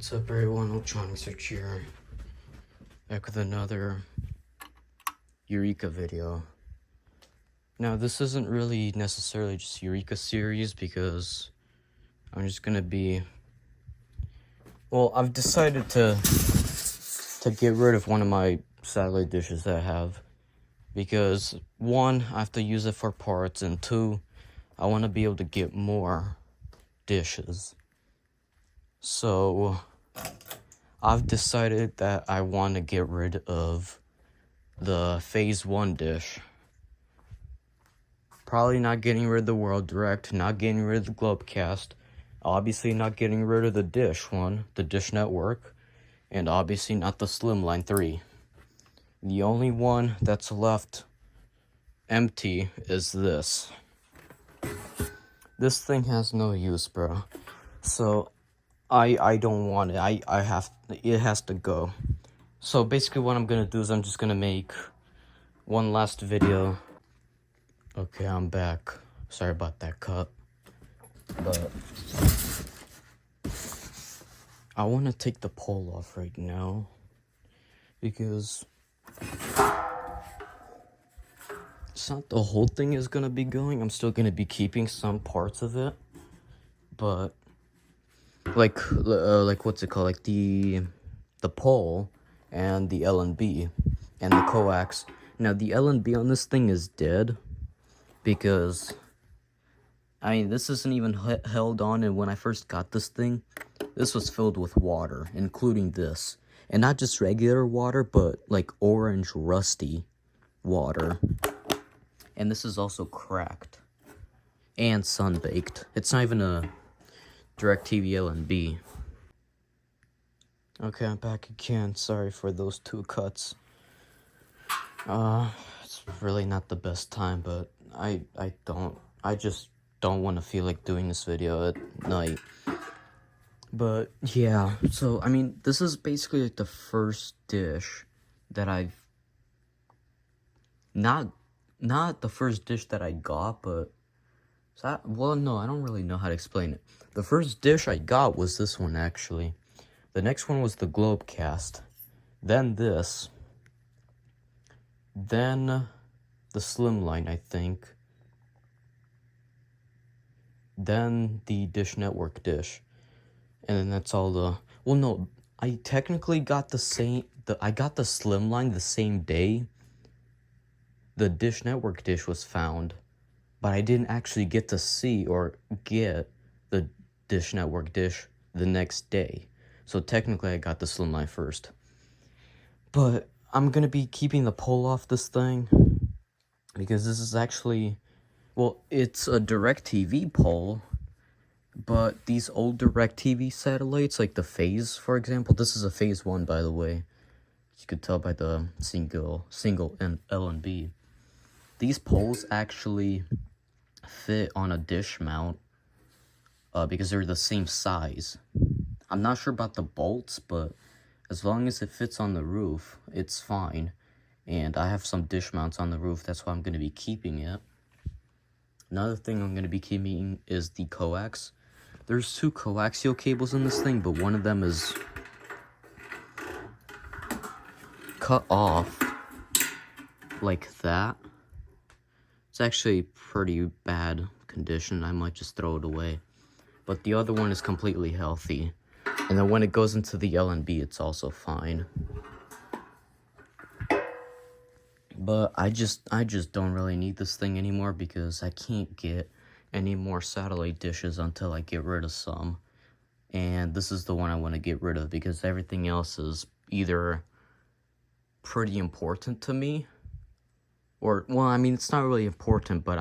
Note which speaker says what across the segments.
Speaker 1: What's up everyone, Ultronic Search here, back with another Eureka video. Now this isn't really necessarily just Eureka series because I'm just gonna be, well, I've decided to get rid of one of my satellite dishes that I have because one, I have to use it for parts, and two, I want to be able to get more dishes. So I've decided that I want to get rid of the Phase 1 dish. Probably not getting rid of the World Direct, not getting rid of the Globecast, obviously not getting rid of the Dish one, the Dish Network, and obviously not the Slimline 3. The only one that's left empty is this. This thing has no use, bro. So I don't want it. It has to go. So basically what I'm gonna do is I'm just gonna make one last video. Okay, I'm back. Sorry about that cut. But I want to take the pole off right now because it's not the whole thing is gonna be going. I'm still gonna be keeping some parts of it, but like what's it called, like the pole and the LNB and the coax. Now the LNB on this thing is dead because I mean this isn't even held on, and when I first got this thing, this was filled with water, including this, and not just regular water but like orange rusty water, and this is also cracked and sun-baked. It's not even a DirecTV LNB. Okay, I'm back again. Sorry for those two cuts. It's really not the best time, but I just don't want to feel like doing this video at night. But yeah, so I mean, this is basically like the first dish that I've not the first dish that I got, but well, no, I don't really know how to explain it. The first dish I got was this one, actually. The next one was the Globecast. Then this. Then the Slimline, I think. Then the Dish Network dish. And then that's all the... Well, no, I technically got I got the Slimline the same day the Dish Network dish was found. But I didn't actually get to see or get the Dish Network dish the next day. So technically I got the Slimline first. But I'm going to be keeping the pole off this thing because this is actually, well, it's a DirecTV pole, but these old DirecTV satellites, like the Phase, for example, this is a Phase 1, by the way. You could tell by the single and LNB. These poles actually fit on a dish mount because they're the same size. I'm not sure about the bolts, but as long as it fits on the roof, it's fine. And I have some dish mounts on the roof, that's why I'm going to be keeping it. Another thing I'm going to be keeping is the coax. There's two coaxial cables in this thing, but one of them is cut off like that. It's actually pretty bad condition. I might just throw it away. But the other one is completely healthy. And then when it goes into the LNB, it's also fine. But I just don't really need this thing anymore because I can't get any more satellite dishes until I get rid of some. And this is the one I want to get rid of because everything else is either pretty important to me, or, well, I mean, it's not really important, but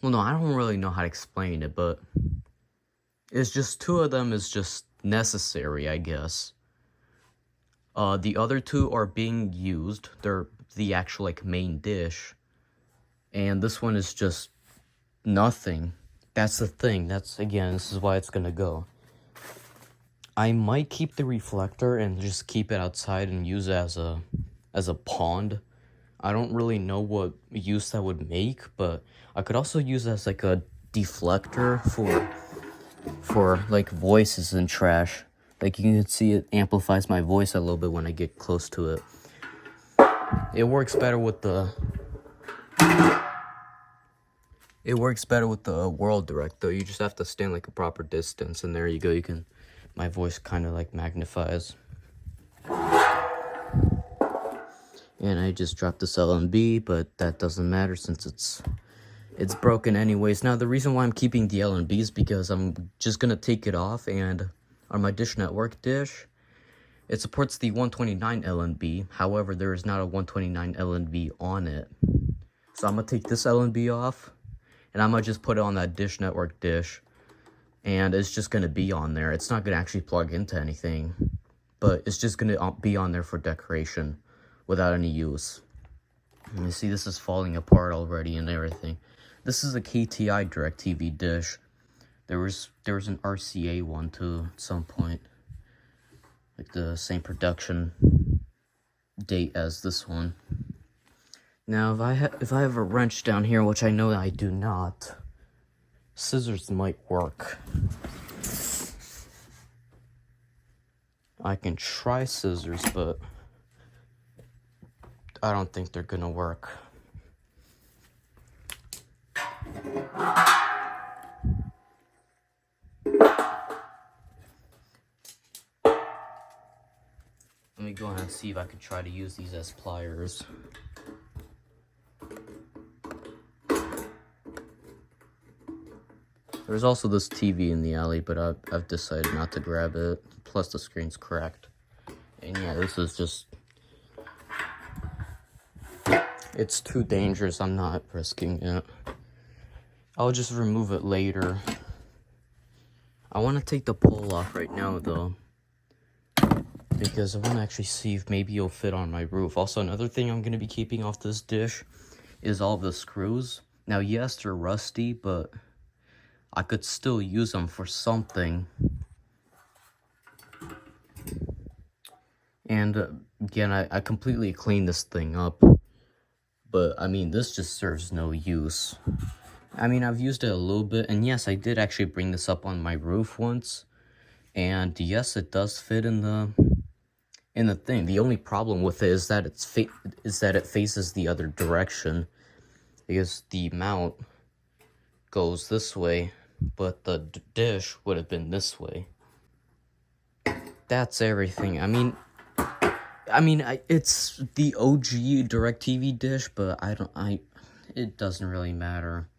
Speaker 1: well, no, I don't really know how to explain it, but it's just two of them is just necessary, I guess. The other two are being used. They're the actual, like, main dish. And this one is just nothing. That's the thing. Again, this is why it's gonna go. I might keep the reflector and just keep it outside and use it as a pond. I don't really know what use that would make, but I could also use it as like a deflector for for like voices and trash. Like you can see it amplifies my voice a little bit when I get close to it. It works better with the World Direct though. You just have to stand like a proper distance, and there you go. My voice kind of like magnifies. And I just dropped this LNB, but that doesn't matter since it's broken anyways. Now the reason why I'm keeping the LNB is because I'm just gonna take it off, and on my Dish Network dish, it supports the 129 LNB. However, there is not a 129 LNB on it. So I'm gonna take this LNB off, and I'm gonna just put it on that Dish Network dish, and it's just gonna be on there. It's not gonna actually plug into anything, but it's just gonna be on there for decoration without any use. And you see this is falling apart already and everything. This is a KTI DirecTV dish. There was an RCA one too at some point, like the same production date as this one. Now if I have a wrench down here, which I know that I do not, scissors might work. I can try scissors, but I don't think they're gonna work. Let me go ahead and see if I can try to use these as pliers. There's also this TV in the alley, but I've decided not to grab it. Plus the screen's cracked. And yeah, this is just... it's too dangerous. I'm not risking it. I'll just remove it later. I want to take the pole off right now, though, because I want to actually see if maybe it'll fit on my roof. Also, another thing I'm going to be keeping off this dish is all the screws. Now, yes, they're rusty, but I could still use them for something. And again, I completely cleaned this thing up. But, I mean, this just serves no use. I mean, I've used it a little bit. And yes, I did actually bring this up on my roof once. And yes, it does fit in the thing. The only problem with it is that it faces the other direction. Because the mount goes this way, but the dish would have been this way. That's everything. I mean, it's the OG DirecTV dish, but it doesn't really matter.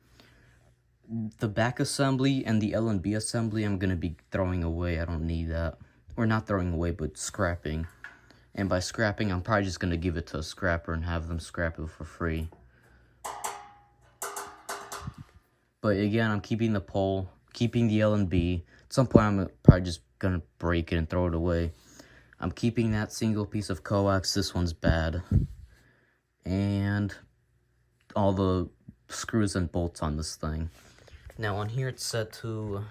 Speaker 1: The back assembly and the LNB assembly I'm gonna be throwing away. I don't need that. Or not throwing away, but scrapping. And by scrapping, I'm probably just gonna give it to a scrapper and have them scrap it for free. But again, I'm keeping the pole, keeping the LNB. At some point, I'm probably just gonna break it and throw it away. I'm keeping that single piece of coax. This one's bad. And all the screws and bolts on this thing. Now on here it's set to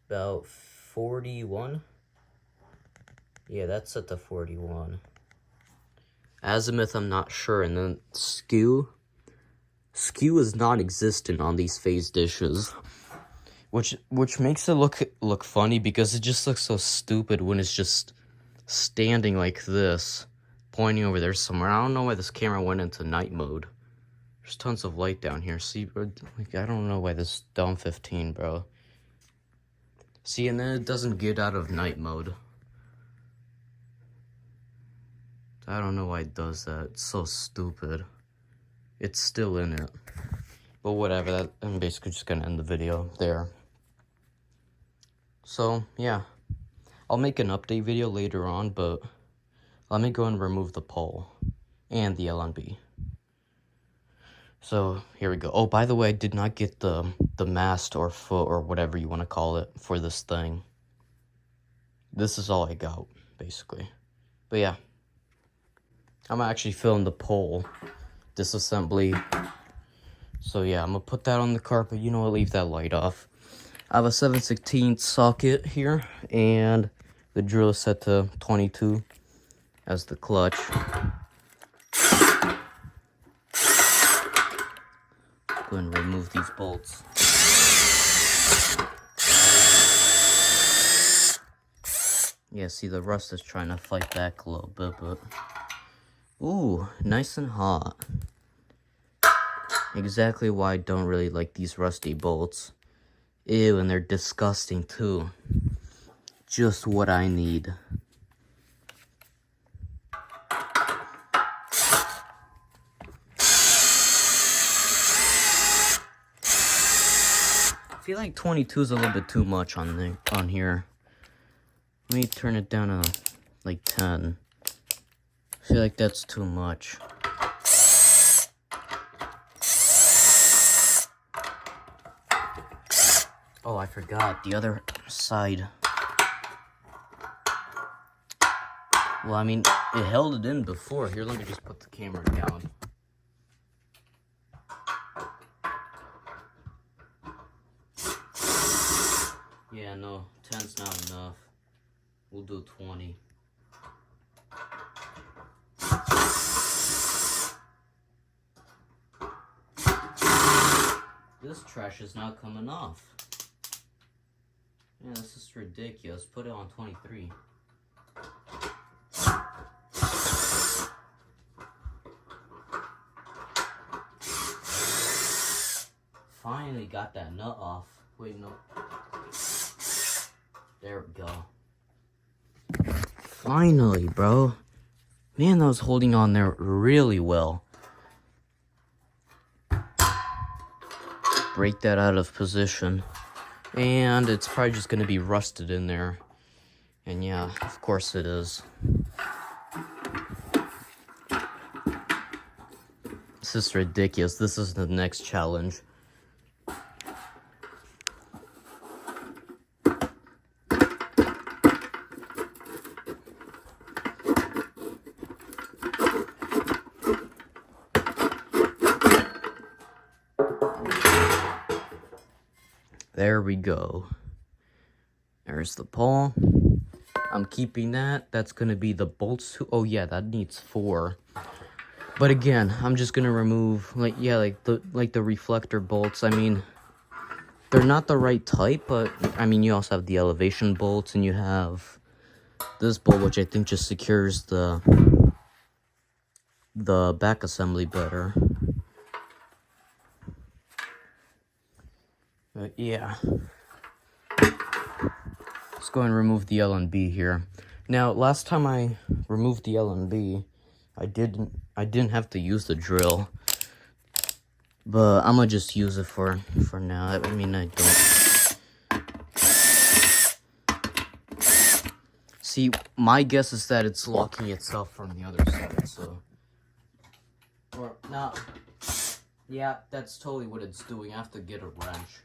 Speaker 1: about 41. Yeah, that's set to 41. Azimuth, I'm not sure. And then skew is non-existent on these phase dishes. Which makes it look funny because it just looks so stupid when it's just standing like this, pointing over there somewhere. I don't know why this camera went into night mode. There's tons of light down here. See, like, I don't know why this is down 15, bro. See, and then it doesn't get out of night mode. I don't know why it does that. It's so stupid. It's still in it. But whatever, I'm basically just gonna end the video there. So, yeah. I'll make an update video later on, but let me go and remove the pole and the LNB. So, here we go. Oh, by the way, I did not get the mast or foot or whatever you want to call it for this thing. This is all I got, basically. But yeah. I'm actually filling the pole disassembly. So yeah, I'm gonna put that on the carpet. You know what, leave that light off. I have a 7/16 socket here, and the drill is set to 22 as the clutch. Go and remove these bolts. Yeah, see, the rust is trying to fight back a little bit, but... Ooh, nice and hot. Exactly why I don't really like these rusty bolts. Ew, and they're disgusting, too. Just what I need. I feel like 22 is a little bit too much on here. Let me turn it down to like 10. I feel like that's too much. Oh, I forgot the other side. Well, I mean, it held it in before. Here, let me just put the camera down. Yeah, no, 10's not enough. We'll do 20. This trash is not coming off. Yeah, this is ridiculous. Put it on 23. Finally got that nut off. Wait, no. There we go. Finally, bro. Man, that was holding on there really well. Break that out of position. And it's probably just going to be rusted in there. And yeah, of course it is. This is ridiculous. This is the next challenge. There we go. There's the pawl. I'm keeping that. That's gonna be the bolts. Oh yeah, that needs 4. But again, I'm just gonna remove like the reflector bolts. I mean, they're not the right type, but I mean you also have the elevation bolts and you have this bolt, which I think just secures the back assembly better. But yeah. Let's go and remove the L and B here. Now, last time I removed the L and B, I didn't have to use the drill. But I'm gonna just use it for now. I mean, I don't. See, my guess is that it's locking itself from the other side, so. Or not. Yeah, that's totally what it's doing. I have to get a wrench.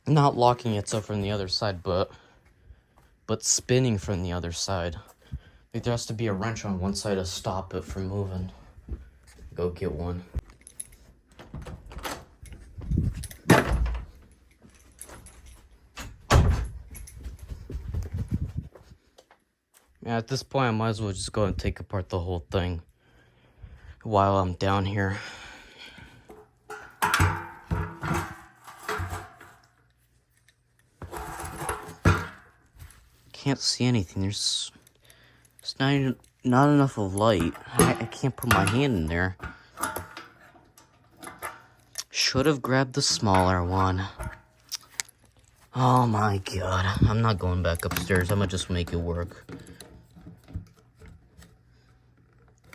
Speaker 1: Not locking itself from the other side, but spinning from the other side. Like there has to be a wrench on one side to stop it from moving. Go get one. Yeah, at this point, I might as well just go and take apart the whole thing while I'm down here. Can't see anything. There's not enough of light. I can't put my hand in there. Should have grabbed the smaller one. Oh my god. I'm not going back upstairs. I'm gonna just make it work.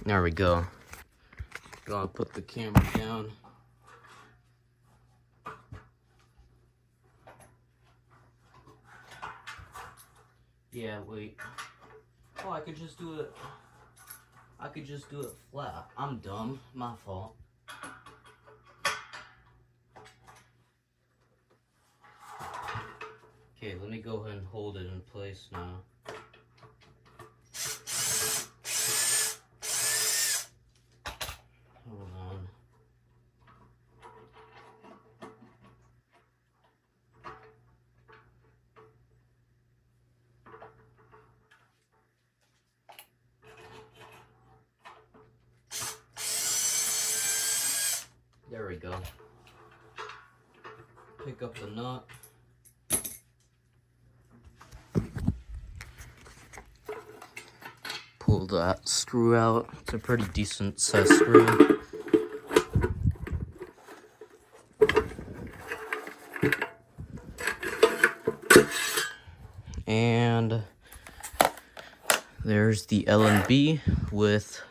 Speaker 1: There we go. Gotta put the camera down. Yeah, wait. Oh, I could just do it. I could just do it flat. I'm dumb. My fault. Okay, let me go ahead and hold it in place now. Hold on. There we go. pick up the nut. Pull that screw out. It's a pretty decent sized screw. And there's the L&B with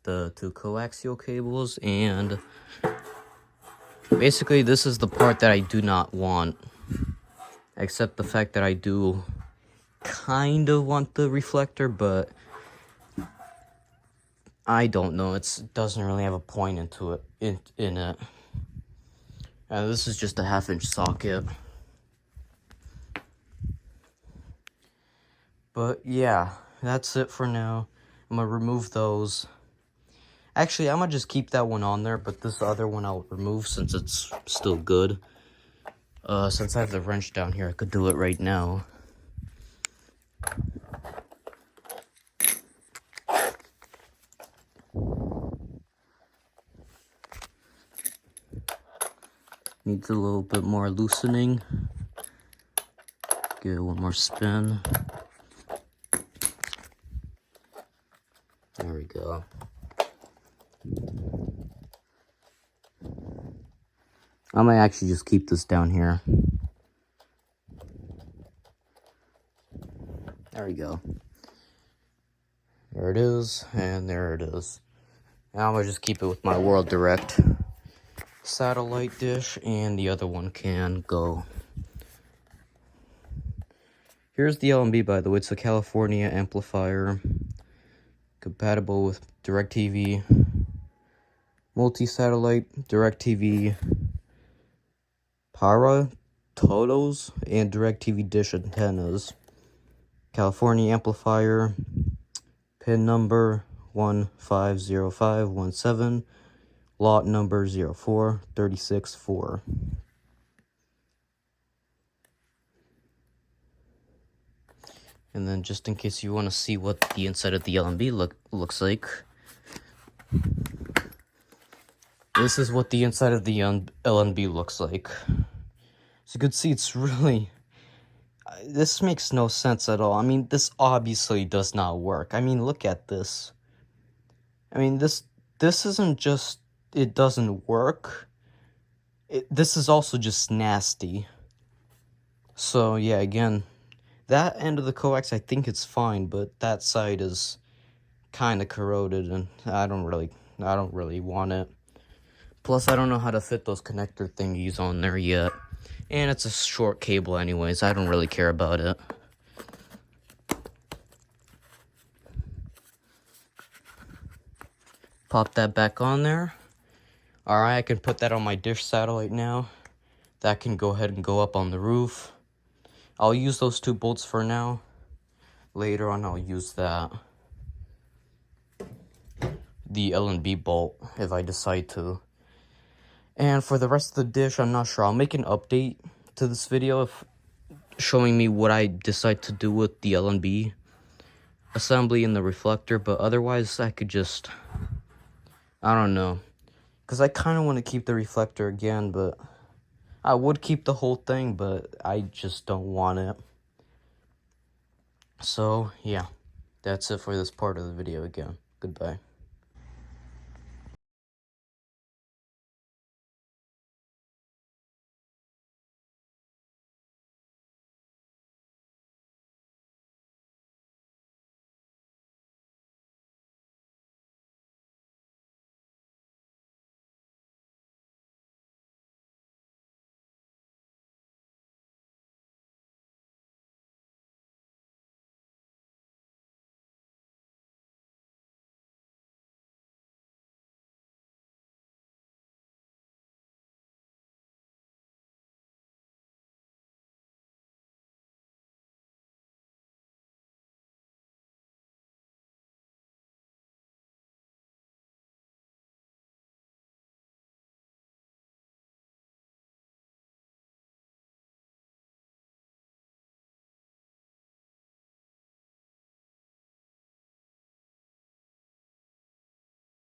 Speaker 1: the 2 coaxial cables, and basically this is the part that I do not want, except the fact that I do kind of want the reflector, but I don't know, it doesn't really have a point into it, in it. This is just a 1/2-inch socket. But yeah, that's it for now. I'm gonna remove those. Actually, I'm gonna just keep that one on there, but this other one I'll remove since it's still good. Since I have the wrench down here, I could do it right now. Needs a little bit more loosening. Give it one more spin. There we go. I might actually just keep this down here. There we go. There it is, and there it is. Now I'm gonna just keep it with my World Direct satellite dish, and the other one can go. Here's the L&B, by the way. It's a California amplifier, compatible with DirecTV, multi-satellite, DirecTV, Para, Totos, and DirecTV dish antennas. California amplifier, pin number 150517, lot number 04364. And then just in case you want to see what the inside of the L&B looks like, this is what the inside of the L&B looks like. As you can see, it's really... this makes no sense at all. I mean, this obviously does not work. I mean, look at this. I mean, this isn't just... it doesn't work. This is also just nasty. So, yeah, again... that end of the coax, I think it's fine, but that side is kind of corroded, and I don't really want it. Plus, I don't know how to fit those connector thingies on there yet. And it's a short cable anyways, I don't really care about it. Pop that back on there. Alright, I can put that on my dish satellite now. That can go ahead and go up on the roof. I'll use those 2 bolts for now. Later on, I'll use the L&B bolt if I decide to. And for the rest of the dish, I'm not sure. I'll make an update to this video showing me what I decide to do with the L&B assembly and the reflector. But otherwise, I could just... I don't know. Because I kind of want to keep the reflector again, but... I would keep the whole thing, but I just don't want it. So, yeah. That's it for this part of the video again. Goodbye.